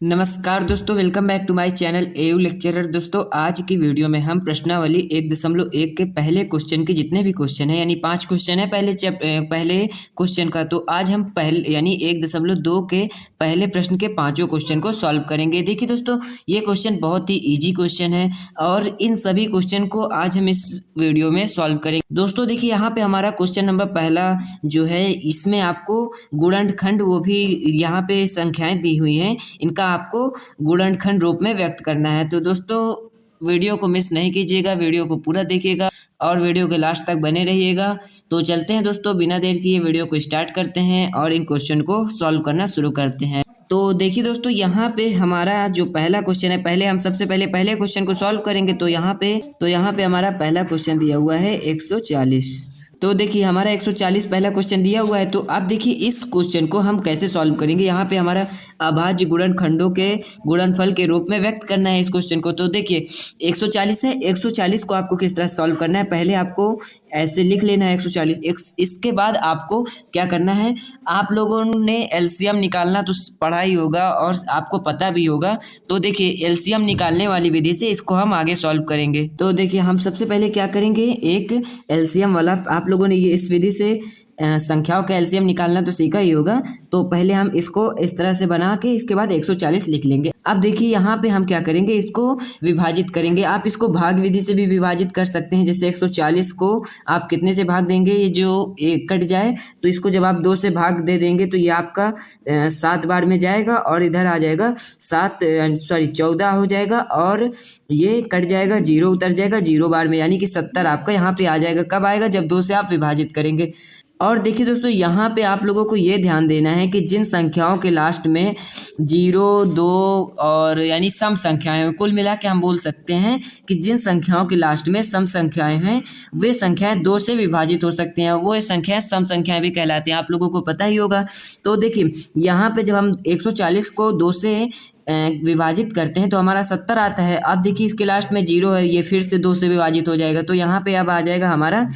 नमस्कार दोस्तों, welcome back to my channel AU lecturer. दोस्तों आज की वीडियो में हम प्रश्नावली 1.1 के पहले क्वेश्चन के जितने भी क्वेश्चन हैं, यानी 5 क्वेश्चन है पहले क्वेश्चन का। तो आज हम पहले यानी 1.2 के पहले प्रश्न के पांचों क्वेश्चन को सॉल्व करेंगे। देखिए दोस्तों, ये क्वेश्चन बहुत ही ईजी क्वेश्चन है और इन सभी क्वेश्चन को आज हम इस वीडियो में सॉल्व करेंगे। दोस्तों देखिए, यहाँ पे हमारा क्वेश्चन नंबर पहला जो है, इसमें आपको गुणनखंड, वो भी यहाँ पे संख्याएं दी हुई हैं, इनका आपको गुणनखंड रूप में व्यक्त करना है। तो दोस्तों वीडियो को मिस नहीं कीजिएगा, वीडियो को पूरा देखिएगा और वीडियो के लास्ट तक बने रहिएगा। तो चलते हैं दोस्तों, बिना देर किए वीडियो को स्टार्ट करते हैं और इन क्वेश्चन को सॉल्व करना शुरू करते हैं। तो देखिए दोस्तों, यहाँ पे हमारा जो पहला क्वेश्चन है, सबसे पहले पहले क्वेश्चन को सॉल्व करेंगे। तो यहाँ पे हमारा पहला क्वेश्चन दिया हुआ है 140। तो देखिए हमारा 140 पहला क्वेश्चन दिया हुआ है। तो अब देखिए इस क्वेश्चन को हम कैसे सॉल्व करेंगे। यहाँ पे हमारा अभाज्य गुणनखंडों के गुणनफल के रूप में व्यक्त करना है इस क्वेश्चन को। तो देखिए 140 है, 140 को आपको किस तरह सॉल्व करना है, पहले आपको ऐसे लिख लेना है 140। इसके बाद आपको क्या करना है, आप लोगों ने एलसीएम निकालना तो पढ़ा ही होगा और आपको पता भी होगा। तो देखिए एलसीएम निकालने वाली विधि से इसको हम आगे सॉल्व करेंगे। तो देखिए हम सबसे पहले क्या करेंगे, एक एलसीएम वाला, आप लोगों ने ये इस विधि से संख्याओं का एलसीएम निकालना तो सीखा ही होगा। तो पहले हम इसको इस तरह से बना के इसके बाद 140 लिख लेंगे। अब देखिए यहाँ पे हम क्या करेंगे, इसको विभाजित करेंगे। आप इसको भाग विधि से भी विभाजित कर सकते हैं। जैसे 140 को आप कितने से भाग देंगे, ये जो एक कट जाए तो इसको जब आप 2 से भाग दे देंगे तो ये आपका 7 बार में जाएगा और इधर आ जाएगा 14 हो जाएगा और ये कट जाएगा, 0 उतर जाएगा 0 बार में, यानी कि 70 आपका यहाँ पे आ जाएगा। कब आएगा, जब 2 से आप विभाजित करेंगे। और देखिए दोस्तों, यहाँ पे आप लोगों को ये ध्यान देना है कि जिन संख्याओं के लास्ट में 0, 2 और यानी सम संख्याएं हैं, कुल मिला के हम बोल सकते हैं कि जिन संख्याओं के लास्ट में सम संख्याएं हैं, वे संख्याएं 2 से विभाजित हो सकती हैं। वो संख्याएं सम संख्याएं भी कहलाती हैं, आप लोगों को पता ही होगा। तो देखिए यहाँ पे जब हम 140 को 2 से विभाजित करते हैं तो हमारा 70 आता है। अब देखिए इसके लास्ट में 0 है, ये फिर से 2 से विभाजित हो जाएगा। तो यहाँ पे अब आ जाएगा हमारा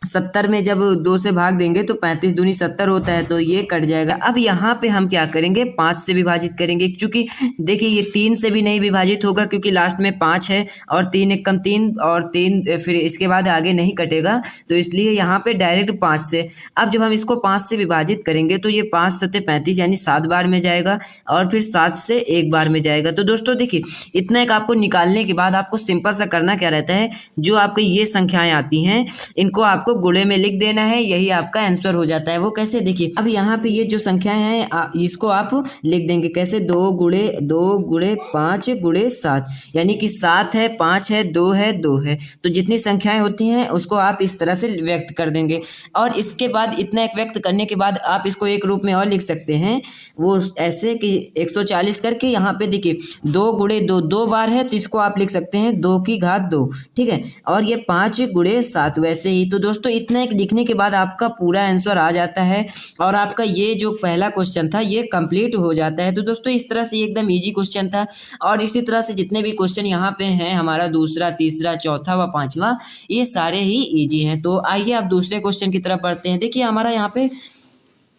70 में जब 2 से भाग देंगे तो 35 दूनी 70 होता है, तो ये कट जाएगा। अब यहाँ पे हम क्या करेंगे, 5 से विभाजित करेंगे, क्योंकि देखिए ये 3 से भी नहीं विभाजित होगा क्योंकि लास्ट में 5 है और 3 एक कम 3 और 3 फिर इसके बाद आगे नहीं कटेगा, तो इसलिए यहाँ पे डायरेक्ट 5 से। अब जब हम इसको 5 से विभाजित करेंगे तो ये 5 सत्ते 35 यानी 7 बार में जाएगा और फिर 7 से 1 बार में जाएगा। तो दोस्तों देखिए इतना एक आपको निकालने के बाद आपको सिंपल सा करना क्या रहता है, जो आपकी ये संख्याएं आती हैं इनको आपको गुणे में लिख देना है, यही आपका आंसर हो जाता है। वो कैसे, देखिए अब यहाँ पे ये जो संख्याएं हैं इसको आप लिख देंगे कैसे, 2 गुणे 5 गुणे 7, यानी कि 7 है, 5 है, 2 है, 2 है। तो जितनी संख्याएं होती हैं उसको आप इस तरह से व्यक्त कर देंगे। और इसके बाद इतना एक व्यक्त करने के बाद आप इसको एक रूप में और लिख सकते हैं, वो ऐसे कि 140 करके यहाँ पे देखिए 2 गुणे 2 2 बार है, तो इसको आप लिख सकते हैं 2 की घात 2, ठीक है। और ये 5 गुणे 7 वैसे ही। तो दोस्तों इतना एक लिखने के बाद आपका पूरा आंसर आ जाता है और आपका ये जो पहला क्वेश्चन था ये कंप्लीट हो जाता है। तो दोस्तों इस तरह से एकदम इजी क्वेश्चन था और इसी तरह से जितने भी क्वेश्चन यहाँ पे हैं, हमारा दूसरा, तीसरा, चौथा व पांचवा, ये सारे ही इजी हैं। तो आइए आप दूसरे क्वेश्चन की तरफ बढ़ते हैं। देखिए हमारा यहाँ पे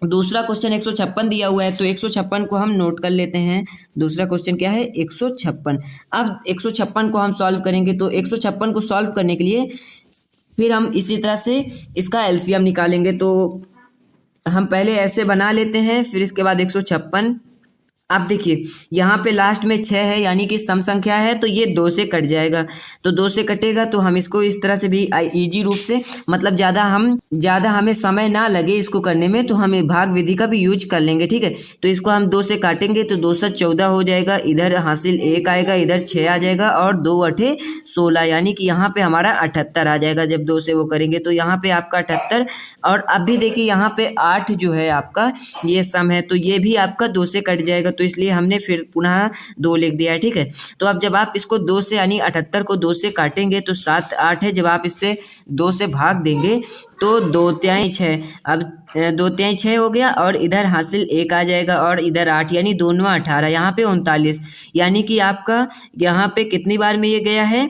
दूसरा क्वेश्चन 156 दिया हुआ है, तो 156 को हम नोट कर लेते हैं। दूसरा क्वेश्चन क्या है, 156। अब 156 को हम सॉल्व करेंगे। तो 156 को सॉल्व करने के लिए फिर हम इसी तरह से इसका एलसीएम निकालेंगे। तो हम पहले ऐसे बना लेते हैं, फिर इसके बाद 156। अब देखिए यहाँ पे लास्ट में 6 है, यानी कि सम संख्या है, तो ये 2 से कट जाएगा। तो 2 से कटेगा तो हम इसको इस तरह से भी इजी रूप से, मतलब ज़्यादा हमें समय ना लगे इसको करने में, तो हम भाग विधि का भी यूज कर लेंगे, ठीक है। तो इसको हम 2 से काटेंगे तो 2 से 14 हो जाएगा, इधर हासिल 1 आएगा, इधर 6 आ जाएगा और 2 अठे 16, यानी कि यहाँ पे हमारा 78 आ जाएगा। जब 2 से वो करेंगे तो यहाँ पे आपका 78। और अब भी देखिए यहाँ पे 8 जो है आपका ये सम है, तो ये भी आपका 2 से कट जाएगा, तो इसलिए हमने फिर पुनः 2 लिख दिया है, ठीक है। तो अब जब आप इसको 2 से यानी 78 को 2 से काटेंगे तो 7 8 है, जब आप इससे 2 से भाग देंगे तो 2 तिहाई 6, अब 2 तिहाई 6 हो गया और इधर हासिल 1 आ जाएगा और इधर 8, यानी दोनों 18, यहाँ पे 39, यानी कि आपका यहाँ पे कितनी बार में ये गया है,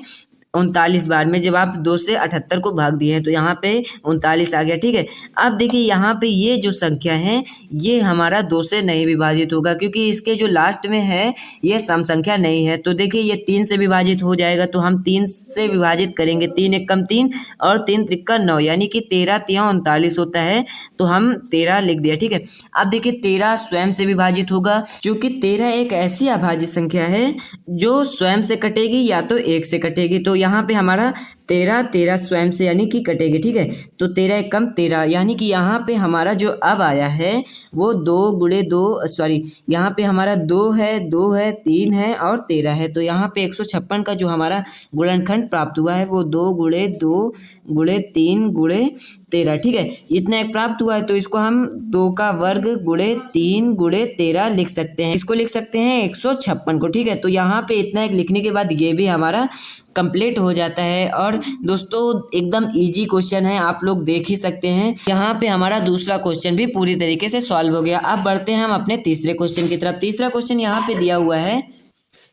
39 बार में, जब आप 2 से 78 को भाग दिए हैं तो यहाँ पे 39 आ गया, ठीक है। अब देखिए यहाँ पे ये जो संख्या है ये हमारा 2 से नहीं विभाजित होगा, क्योंकि इसके जो लास्ट में है ये सम संख्या नहीं है। तो देखिए ये 3 से विभाजित हो जाएगा, तो हम 3 से विभाजित करेंगे, 3 एकम 3 और 3 त्रिक्का 9, यानी कि 13 तिया 39 होता है, तो हम 13 लिख दिया, ठीक है। अब देखिए 13 स्वयं से विभाजित होगा, क्योंकि 13 एक ऐसी अभाज्य संख्या है जो स्वयं से कटेगी या तो 1 से कटेगी। तो यहाँ पे हमारा 13 स्वयं से यानी कि कटेगी, ठीक है। तो 13 एकम 13, यानी कि यहाँ पे हमारा जो अब आया है वो 2 गुणे 2, सॉरी यहाँ पे हमारा 2 है, 3 है और 13 है। तो यहाँ पे 156 का जो हमारा गुणनखंड प्राप्त हुआ है वो 2 गुणे 2 गुणे 3 गुणे 13, ठीक है। इतना एक प्राप्त हुआ है, तो इसको हम 2 का वर्ग गुणे 3 गुणे 13 लिख सकते हैं। इसको लिख सकते हैं 156 को, ठीक है। तो यहाँ पे इतना एक लिखने के बाद ये भी हमारा कंप्लीट हो जाता है। और दोस्तों एकदम इजी क्वेश्चन है, आप लोग देख ही सकते हैं। यहाँ पे हमारा दूसरा क्वेश्चन भी पूरी तरीके से सॉल्व हो गया। अब बढ़ते हैं हम अपने तीसरे क्वेश्चन की तरफ। तीसरा क्वेश्चन यहाँ पे दिया हुआ है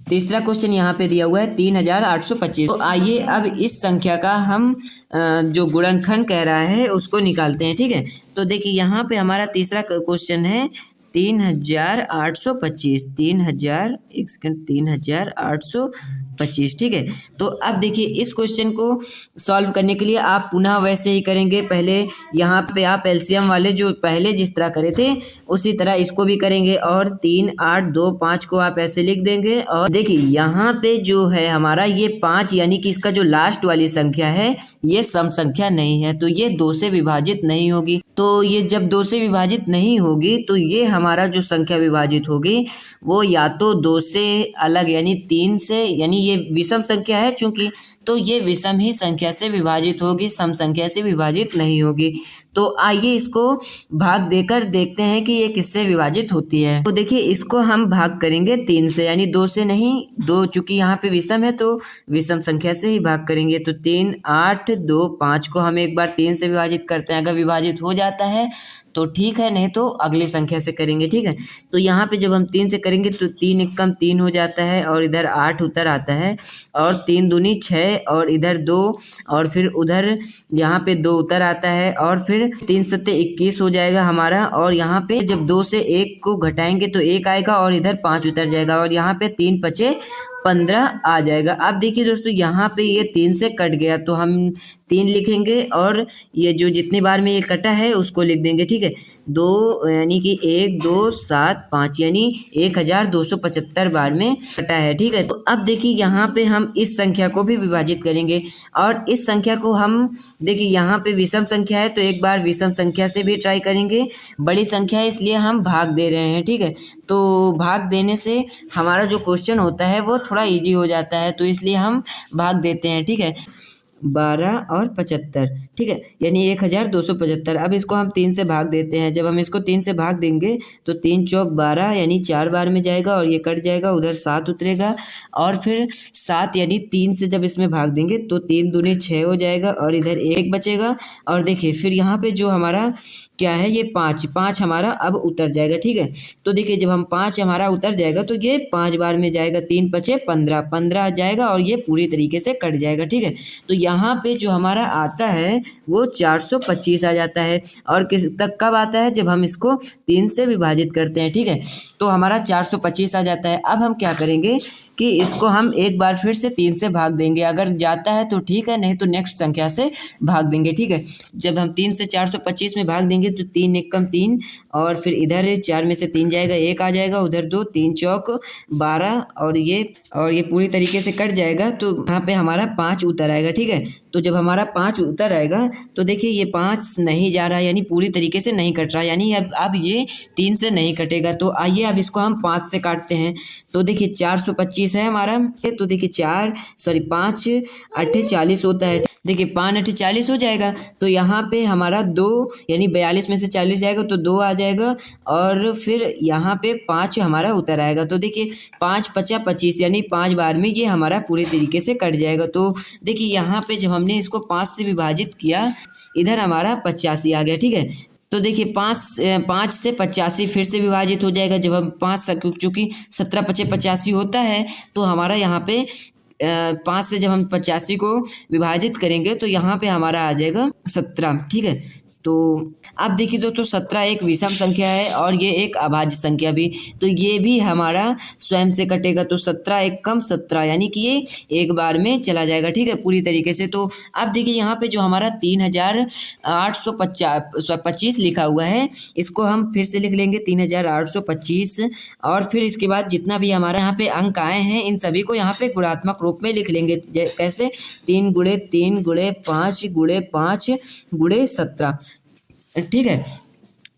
3825। तो आइए अब इस संख्या का हम जो गुणनखंड कह रहा है उसको निकालते हैं, ठीक है। तो देखिए यहाँ पे हमारा तीसरा क्वेश्चन है 3825, 3825, ठीक है। तो अब देखिए इस क्वेश्चन को सॉल्व करने के लिए आप पुनः वैसे ही करेंगे। पहले यहाँ पे आप एलसीएम वाले जो पहले जिस तरह करे थे उसी तरह इसको भी करेंगे, और 3 8 2 5 को आप ऐसे लिख देंगे। और देखिए यहाँ पे जो है हमारा ये 5, यानी कि इसका जो लास्ट वाली संख्या है ये सम संख्या नहीं है, तो ये 2 से विभाजित नहीं होगी। तो ये जब 2 से विभाजित नहीं होगी तो ये हमारा जो संख्या विभाजित होगी वो या तो 2 से अलग यानी 3 से, यानी ये विषम संख्या है चूंकि, तो ये विषम ही संख्या से विभाजित होगी, सम संख्या से विभाजित नहीं होगी। तो आइए इसको भाग देकर देखते हैं कि ये किससे विभाजित होती है। तो देखिए इसको हम भाग करेंगे 3 से, यानी 2 से नहीं, 2 चूंकि यहाँ पे विषम है तो विषम संख्या से ही भाग करेंगे। तो 3 8 2 5 को हम एक बार 3 से विभाजित करते हैं, अगर विभाजित हो जाता है तो ठीक है, नहीं तो अगली संख्या से करेंगे, ठीक है। तो यहाँ पे जब हम 3 से करेंगे तो 3 एकम 3 हो जाता है, और इधर 8 उतर आता है, और 3 दूनी 6, और इधर 2, और फिर उधर यहाँ पे 2 उतर आता है, और फिर 3 सत्ते 21 हो जाएगा हमारा। और यहाँ पे जब 2 से 1 को घटाएंगे तो 1 आएगा, और इधर 5 उतर जाएगा, और यहाँ पे 3 पचे 15 आ जाएगा। अब देखिए दोस्तों यहाँ पे ये 3 से कट गया तो हम 3 लिखेंगे, और ये जो जितनी बार में ये कटा है उसको लिख देंगे, ठीक है। 2 यानी कि 1 2 7 5 यानी 1275 बार में कटा है, ठीक है। तो अब देखिए यहाँ पे हम इस संख्या को भी विभाजित करेंगे, और इस संख्या को हम देखिए यहाँ पे विषम संख्या है तो एक बार विषम संख्या से भी ट्राई करेंगे। बड़ी संख्या है इसलिए हम भाग दे रहे हैं, ठीक है। तो भाग देने से हमारा जो क्वेश्चन होता है वो थोड़ा इजी हो जाता है, तो इसलिए हम भाग देते हैं, ठीक है। 12 और 75, ठीक है, यानी 1275। अब इसको हम 3 से भाग देते हैं। जब हम इसको 3 से भाग देंगे तो 3 चौक 12 यानी 4 बार में जाएगा, और ये कट जाएगा, उधर 7 उतरेगा, और फिर 7 यानी 3 से जब इसमें भाग देंगे तो 3 दूनी 6 हो जाएगा, और इधर 1 बचेगा। और देखिए फिर यहाँ पे जो हमारा क्या है ये 5 हमारा अब उतर जाएगा, ठीक है। तो देखिए जब हम 5 हमारा उतर जाएगा तो ये 5 बार में जाएगा, 3 पचे 15 जाएगा, और ये पूरी तरीके से कट जाएगा, ठीक है। तो यहाँ पे जो हमारा आता है वो 425 आ जाता है, और किस तक कब आता है, जब हम इसको 3 से विभाजित करते हैं, ठीक है। तो हमारा 425 आ जाता है। अब हम क्या करेंगे कि इसको हम एक बार फिर से 3 से भाग देंगे, अगर जाता है तो ठीक है, नहीं तो नेक्स्ट संख्या से भाग देंगे, ठीक है। जब हम 3 से 425 में भाग देंगे तो 3 एकम 3, और फिर इधर 4 में से 3 जाएगा, 1 आ जाएगा, उधर 2, 3 चौक 12, और ये पूरी तरीके से कट जाएगा। तो यहाँ पे हमारा 5 उतर आएगा, ठीक है। तो जब हमारा 5 उतर आएगा तो देखिए ये 5 नहीं जा रहा, यानी पूरी तरीके से नहीं कट रहा, यानी अब ये 3 से नहीं कटेगा। तो आइए अब इसको हम 5 से काटते हैं। तो देखिए 425 है हमारा, तो देखिए 5 8 40 होता है, देखिए 5 8 40 हो जाएगा। तो यहाँ पे हमारा 2 यानी 42 में से 40 जाएगा तो 2 आ जाएगा, और फिर यहाँ पे 5 हमारा उतर आएगा। तो देखिए 5 पचा 25 यानी 5 बार में ये हमारा पूरी तरीके से कट जाएगा। तो देखिए यहाँ पे जब हमने इसको 5 से विभाजित किया, इधर हमारा 85 आ गया, ठीक है। तो देखिए 5 से 85 फिर से विभाजित हो जाएगा। जब हम 5 चूँकि 17 पचे 85 होता है तो हमारा यहाँ पे 5 से जब हम 85 को विभाजित करेंगे तो यहाँ पे हमारा आ जाएगा 17, ठीक है। तो आप देखिए दोस्तों 17 एक विषम संख्या है और ये एक अभाज्य संख्या भी, तो ये भी हमारा स्वयं से कटेगा। तो 17 एक कम 17 यानी कि ये एक बार में चला जाएगा, ठीक है, पूरी तरीके से। तो आप देखिए यहाँ पे जो हमारा 3825 लिखा हुआ है, इसको हम फिर से लिख लेंगे 3825, और फिर इसके बाद जितना भी हमारा यहाँ पे अंक आए हैं इन सभी को यहाँ पे गुणात्मक रूप में लिख लेंगे। कैसे? 3 गुणे 3 गुणे 5 गुणे 5 गुणे 17, ठीक है।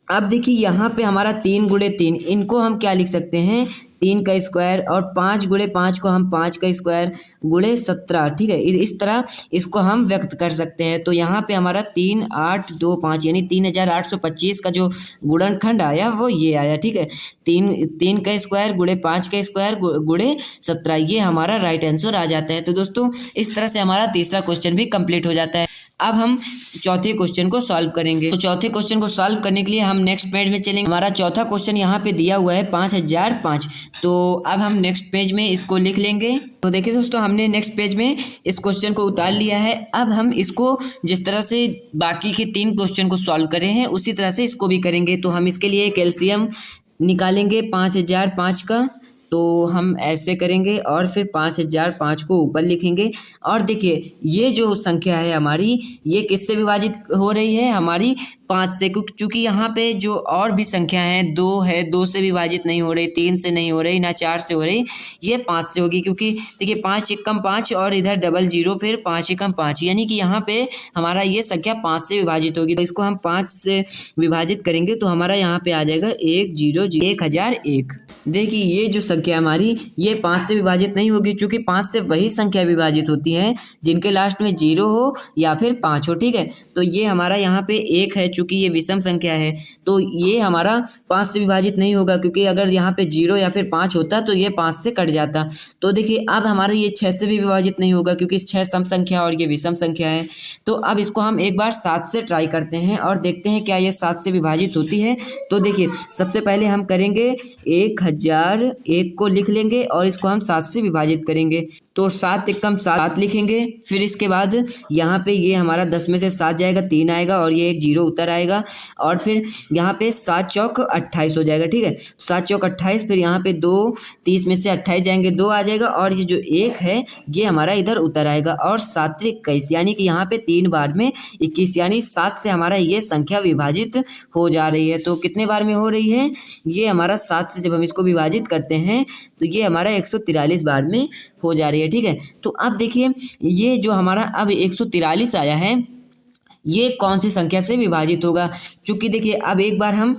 अब देखिए यहाँ पे हमारा 3 गुणे 3, इनको हम क्या लिख सकते हैं? 3 का स्क्वायर, और 5 गुणे 5 को हम 5 का स्क्वायर गुणे 17, ठीक है। इस तरह इसको हम व्यक्त कर सकते हैं। तो यहाँ पे हमारा 3825 यानी 3825 का जो गुणनखंड आया वो ये आया, ठीक है। 3 का स्क्वायर गुणे 5 का स्क्वायर गुणे 17, ये हमारा राइट आंसर आ जाता है। तो दोस्तों इस तरह से हमारा तीसरा क्वेश्चन भी कंप्लीट हो जाता है। अब हम चौथे क्वेश्चन को सॉल्व करेंगे। तो चौथे क्वेश्चन को सॉल्व करने के लिए हम नेक्स्ट पेज में चलेंगे। हमारा चौथा क्वेश्चन यहाँ पे दिया हुआ है 5005। तो अब हम नेक्स्ट पेज में इसको लिख लेंगे। तो देखिए दोस्तों हमने नेक्स्ट पेज में इस क्वेश्चन को उतार लिया है। अब हम इसको जिस तरह से बाकी के 3 क्वेश्चन को सॉल्व करे हैं उसी तरह से इसको भी करेंगे। तो हम इसके लिए एक एलसीएम निकालेंगे 5005 का। तो हम ऐसे करेंगे और फिर 5005 को ऊपर लिखेंगे। और देखिए ये जो संख्या है हमारी, ये किससे विभाजित हो रही है? हमारी 5 से, क्योंकि यहाँ पे जो और भी संख्या है 2 है, 2 से विभाजित नहीं हो रही, 3 से नहीं हो रही, ना 4 से हो रही, ये 5 से होगी। क्योंकि देखिए 5 एकम 5 और इधर डबल 0, फिर 5 एकम 5, यानी कि यहाँ पे हमारा ये संख्या 5 से विभाजित होगी। तो इसको हम 5 से विभाजित करेंगे तो हमारा यहाँ पे आ जाएगा 1001। देखिए ये जो संख्या हमारी ये 5 से विभाजित नहीं होगी, क्योंकि 5 से वही संख्या विभाजित होती है जिनके लास्ट में 0 हो या फिर 5 हो, ठीक है। तो ये हमारा यहाँ पे 1 है, चूँकि ये विषम संख्या है तो ये हमारा 5 से विभाजित नहीं होगा, क्योंकि अगर यहाँ पे 0 या फिर 5 होता तो ये 5 से कट जाता। तो देखिए अब हमारा ये 6 से भी विभाजित नहीं होगा, क्योंकि 6 सम संख्या और ये विषम संख्या है। तो अब इसको हम एक बार 7 से ट्राई करते हैं और देखते हैं क्या ये 7 से विभाजित होती है। तो देखिए सबसे पहले हम करेंगे 1001 को लिख लेंगे और इसको हम 7 से विभाजित करेंगे। तो 7 एकम 7 लिखेंगे। फिर इसके बाद यहाँ पे ये हमारा 10 में से 7 जाएगा, 3 आएगा और ये एक 0 उतर आएगा। और फिर यहाँ पे 7 चौक 28 हो जाएगा, ठीक है। 7 चौक 28, फिर यहाँ पे 2, 30 में से 28 जाएंगे, 2 आ जाएगा और ये जो 1 है ये हमारा इधर उतर आएगा। और 7 21 यानी कि यहाँ पे 3 बार में 21, यानी 7 से हमारा ये संख्या विभाजित हो जा रही है। तो कितने बार में हो रही है? ये हमारा 7 से जब हम इसको विभाजित करते हैं तो ये हमारा 143 बार में हो जा रही है, ठीक है। तो अब देखिए ये जो हमारा अब 143 आया है ये कौन सी संख्या से विभाजित होगा? क्योंकि देखिए अब एक बार हम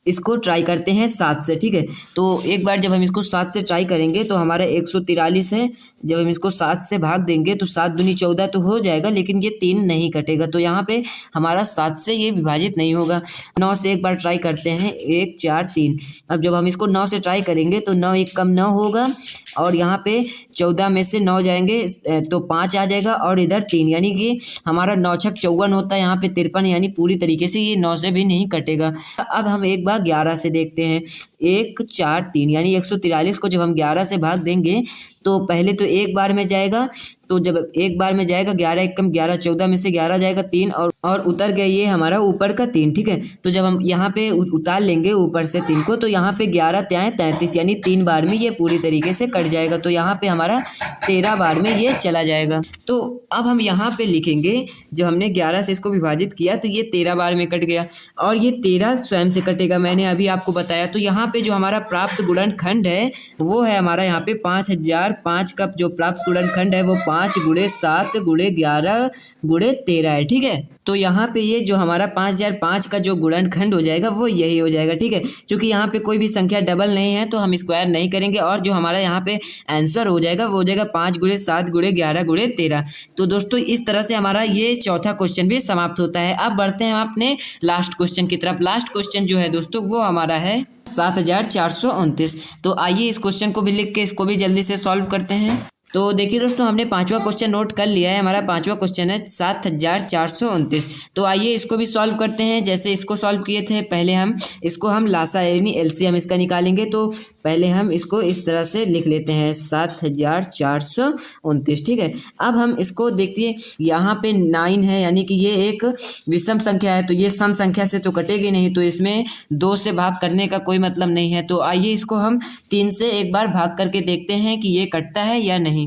इसको ट्राई करते हैं 7 से, ठीक है। तो एक बार जब हम इसको 7 से ट्राई करेंगे तो हमारा 143 है, जब हम इसको 7 से भाग देंगे तो 7 दूनी 14 तो हो जाएगा, लेकिन ये 3 नहीं कटेगा। तो यहाँ पे हमारा 7 से ये विभाजित नहीं होगा। 9 से एक बार ट्राई करते हैं, 1 4 3। अब जब हम इसको 9 से ट्राई करेंगे तो 9 एक कम 9 होगा और यहाँ पे 14 में से 9 जाएंगे तो 5 आ जाएगा और इधर 3, यानी कि हमारा 9 छक 54 होता है, यहाँ पे 53, यानी पूरी तरीके से ये 9 से भी नहीं कटेगा। अब हम एक बार 11 से देखते हैं, 1 4 3, यानी 143 को जब हम 11 से भाग देंगे तो पहले तो एक बार में जाएगा। तो जब एक बार में जाएगा 11 एकम 11, 14 में से 11 जाएगा 3 और उतर गया ये हमारा ऊपर का 3, ठीक है। तो जब हम यहाँ पे उतार लेंगे ऊपर से 3 को तो यहाँ पे 11 त्याएँ 33, यानी 3 बार में ये पूरी तरीके से कट जाएगा। तो यहाँ पे हमारा 13 बार में ये चला जाएगा। तो अब हम यहाँ पे लिखेंगे जब हमने 11 से इसको विभाजित किया तो ये 13 बार में कट गया और ये 13 स्वयं से कटेगा, मैंने अभी आपको बताया। तो यहाँ पे जो हमारा प्राप्त गुणनखंड है वो है हमारा यहाँ पे 5005 का जो प्राप्त गुणनखंड है वो 5 गुणे 7 गुणे 11 गुणे 13 है, ठीक है। तो यहाँ पे ये जो हमारा 5005 का जो गुणनखंड हो जाएगा वो यही हो जाएगा, ठीक है। क्योंकि यहाँ पे कोई भी संख्या डबल नहीं है तो हम स्क्वायर नहीं करेंगे और जो हमारा यहाँ पे आंसर हो जाएगा वो हो जाएगा 5 गुणे 7 गुणे 11 गुणे 13। तो दोस्तों इस तरह से हमारा ये चौथा क्वेश्चन भी समाप्त होता है। अब बढ़ते हैं हम अपने लास्ट क्वेश्चन की तरफ। लास्ट क्वेश्चन जो है दोस्तों वो हमारा है 7429। तो आइए इस क्वेश्चन को भी लिख के इसको भी जल्दी से सॉल्व करते हैं। तो देखिए दोस्तों, हमने पांचवा क्वेश्चन नोट कर लिया है। हमारा पांचवा क्वेश्चन है 7429। तो आइए इसको भी सॉल्व करते हैं। जैसे इसको सॉल्व किए थे, पहले हम इसको लासा यानी एलसीएम इसका निकालेंगे। तो पहले हम इसको इस तरह से लिख लेते हैं 7429, ठीक है। अब हम इसको देखिए, यहाँ पे 9 है, यानी कि ये एक विषम संख्या है, तो ये सम संख्या से तो कटेगी नहीं, तो इसमें 2 से भाग करने का कोई मतलब नहीं है। तो आइए इसको हम 3 से एक बार भाग करके देखते हैं कि ये कटता है या नहीं।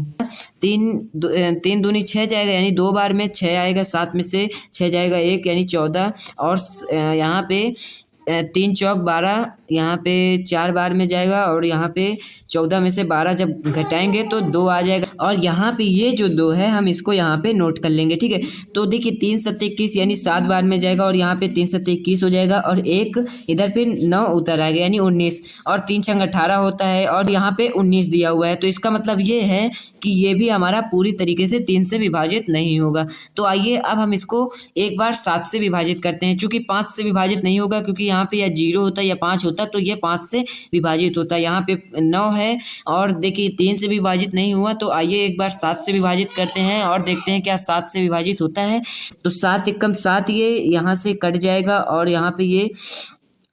3 दूनी 6 जाएगा, यानी 2 बार में 6 आएगा, 7 में से 6 जाएगा 1, यानी 14। और यहाँ पे 3 चौक 12, यहाँ पे 4 बार में जाएगा, और यहाँ पे 14 में से 12 जब घटाएंगे तो 2 आ जाएगा। और यहाँ पे ये जो 2 है, हम इसको यहाँ पे नोट कर लेंगे, ठीक है। तो देखिए 3 7 21, यानी 7 बार में जाएगा, और यहाँ पे 3 7 21 हो जाएगा, और एक इधर फिर 9 उतर आएगा, यानी 19, और 3 छंग 18 होता है, और यहाँ पे 19 दिया हुआ है। तो इसका मतलब ये है कि ये भी हमारा पूरी तरीके से 3 से विभाजित नहीं होगा। तो आइए अब हम इसको एक बार 7 से विभाजित करते हैं। चूँकि 5 से विभाजित नहीं होगा, क्योंकि यहाँ पे या 0 होता है या 5 होता, तो ये 5 से विभाजित होता है। यहाँ पे 9 है, और देखिए 3 से विभाजित नहीं हुआ। तो आइए एक बार 7 से विभाजित करते हैं और देखते हैं क्या 7 से विभाजित होता है। तो 7 एकम 7, ये यहाँ से कट जाएगा, और यहाँ पे ये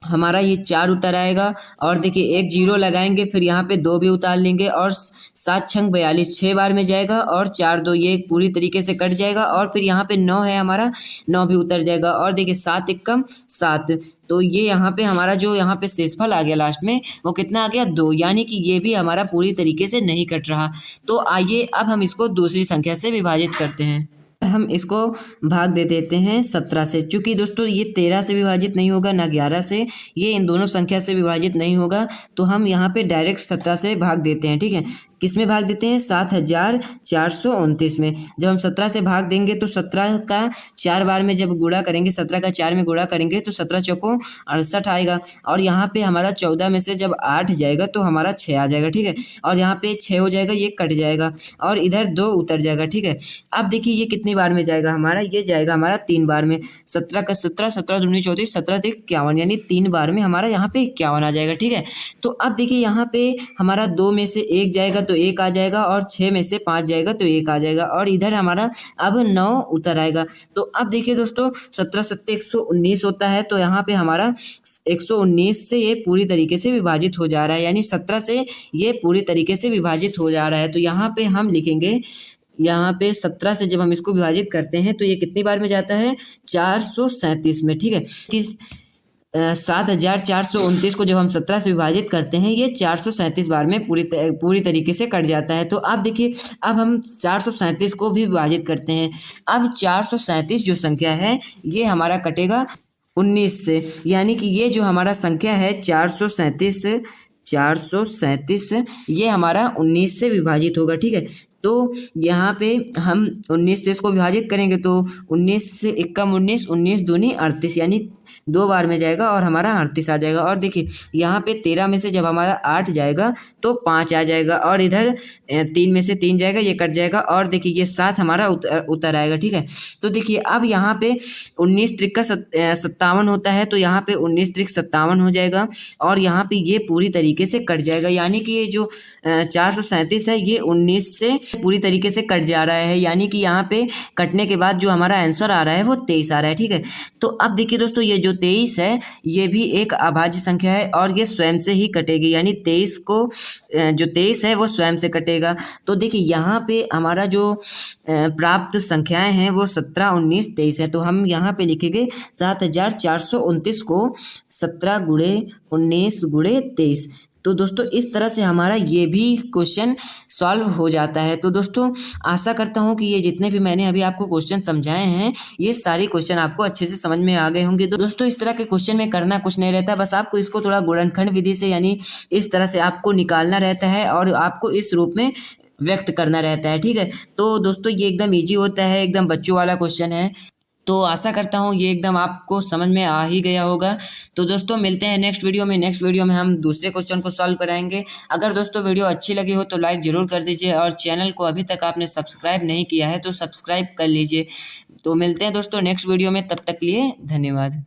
हमारा ये 4 उतर आएगा, और देखिए एक 0 लगाएंगे, फिर यहाँ पे 2 भी उतार लेंगे, और 7 छंग 42 6 बार में जाएगा, और 4 2 ये पूरी तरीके से कट जाएगा, और फिर यहाँ पे 9 है हमारा, 9 भी उतर जाएगा, और देखिए 7 एकम 7। तो ये यहाँ पे हमारा जो यहाँ पे शेषफल आ गया लास्ट में, वो कितना आ गया 2, यानी कि ये भी हमारा पूरी तरीके से नहीं कट रहा। तो आइए अब हम इसको दूसरी संख्या से विभाजित करते हैं। हम इसको भाग दे देते हैं 17 से। चूँकि दोस्तों ये 13 से विभाजित नहीं होगा, ना 11 से, ये इन दोनों संख्या से विभाजित नहीं होगा, तो हम यहाँ पे डायरेक्ट 17 से भाग देते हैं, ठीक है। किस में भाग देते हैं? 7429 में। जब हम 17 से भाग देंगे तो 17 का 4 बार में जब गुणा करेंगे, 17 का 4 में गुणा करेंगे तो 17 चौकों 68 आएगा, और यहाँ पे हमारा 14 में से जब 8 जाएगा तो हमारा 6 आ जाएगा, ठीक है। और यहाँ पे 6 हो जाएगा, ये कट जाएगा, और इधर 2 उतर जाएगा, ठीक है। अब देखिए ये कितनी बार में जाएगा हमारा, ये जाएगा हमारा 3 बार में। 17 का 17, 17 दूनी 34, 17 3 51, यानी 3 बार में हमारा यहाँ पे 51 आ जाएगा, ठीक है। तो अब देखिए यहाँ पे हमारा 2 में से 1 जाएगा तो 1 आ जाएगा, और 6 में से 5 जाएगा तो 1 आ जाएगा, और इधर हमारा अब 9 उतर आएगा। तो अब देखिए दोस्तों 17 7 119 होता है, तो यहाँ पे हमारा 119 से ये पूरी तरीके से विभाजित हो जा रहा है, यानी 17 से ये पूरी तरीके से विभाजित हो जा रहा है। तो यहाँ पे हम लिखेंगे, यहाँ पे 17 से जब हम इसको विभाजित करते हैं तो ये कितनी बार में जाता है? 437 में, ठीक है। किस 7429 को जब हम 17 से विभाजित करते हैं, ये 437 बार में पूरी तरीके से कट जाता है। तो अब देखिए, अब हम 437 को भी विभाजित करते हैं। अब 437 जो संख्या है, ये हमारा कटेगा 19 से, यानी कि ये जो हमारा संख्या है 437 ये हमारा 19 से विभाजित होगा, ठीक है। तो यहाँ पे हम 19 से इसको विभाजित करेंगे तो 19 से 19, 19 दूनी 38, यानी 2 बार में जाएगा, और हमारा 38 आ जाएगा। और देखिए यहाँ पे 13 में से जब हमारा 8 जाएगा तो 5 आ जाएगा, और इधर 3 में से 3 जाएगा, ये कट जाएगा, और देखिए ये 7 हमारा उतर आएगा, ठीक है। तो देखिए अब यहाँ पे 19 त्रिक का 57 होता है, तो यहाँ पे 19 त्रिक 57 हो जाएगा, और यहाँ पे ये पूरी तरीके से कट जाएगा, यानी कि ये जो 437 है, ये 19 से पूरी तरीके से कट जा रहा है, यानी कि यहाँ पे कटने के बाद जो हमारा आंसर आ रहा है वो 23 आ रहा है, ठीक है। तो अब देखिए दोस्तों, ये जो 23 है, ये भी एक अभाज्य संख्या है, और ये स्वयं से ही कटेगी, यानी 23 को जो 23 है वो स्वयं से कटेगा। तो देखिए यहाँ पे हमारा जो प्राप्त संख्याएं हैं वो 17 19 23 है। तो हम यहाँ पे लिखेंगे 7429 को 17 गुणे 19 गुणे 23। तो दोस्तों इस तरह से हमारा ये भी क्वेश्चन सॉल्व हो जाता है। तो दोस्तों आशा करता हूँ कि ये जितने भी मैंने अभी आपको क्वेश्चन समझाए हैं, ये सारे क्वेश्चन आपको अच्छे से समझ में आ गए होंगे। तो दोस्तों इस तरह के क्वेश्चन में करना कुछ नहीं रहता, बस आपको इसको थोड़ा गुणनखंड विधि से, यानी इस तरह से आपको निकालना रहता है, और आपको इस रूप में व्यक्त करना रहता है, ठीक है। तो दोस्तों ये एकदम ईजी होता है, एकदम बच्चों वाला क्वेश्चन है। तो आशा करता हूँ ये एकदम आपको समझ में आ ही गया होगा। तो दोस्तों मिलते हैं नेक्स्ट वीडियो में हम दूसरे क्वेश्चन को सॉल्व कराएंगे। अगर दोस्तों वीडियो अच्छी लगी हो तो लाइक ज़रूर कर दीजिए, और चैनल को अभी तक आपने सब्सक्राइब नहीं किया है तो सब्सक्राइब कर लीजिए। तो मिलते हैं दोस्तों नेक्स्ट वीडियो में, तब तक के लिए धन्यवाद।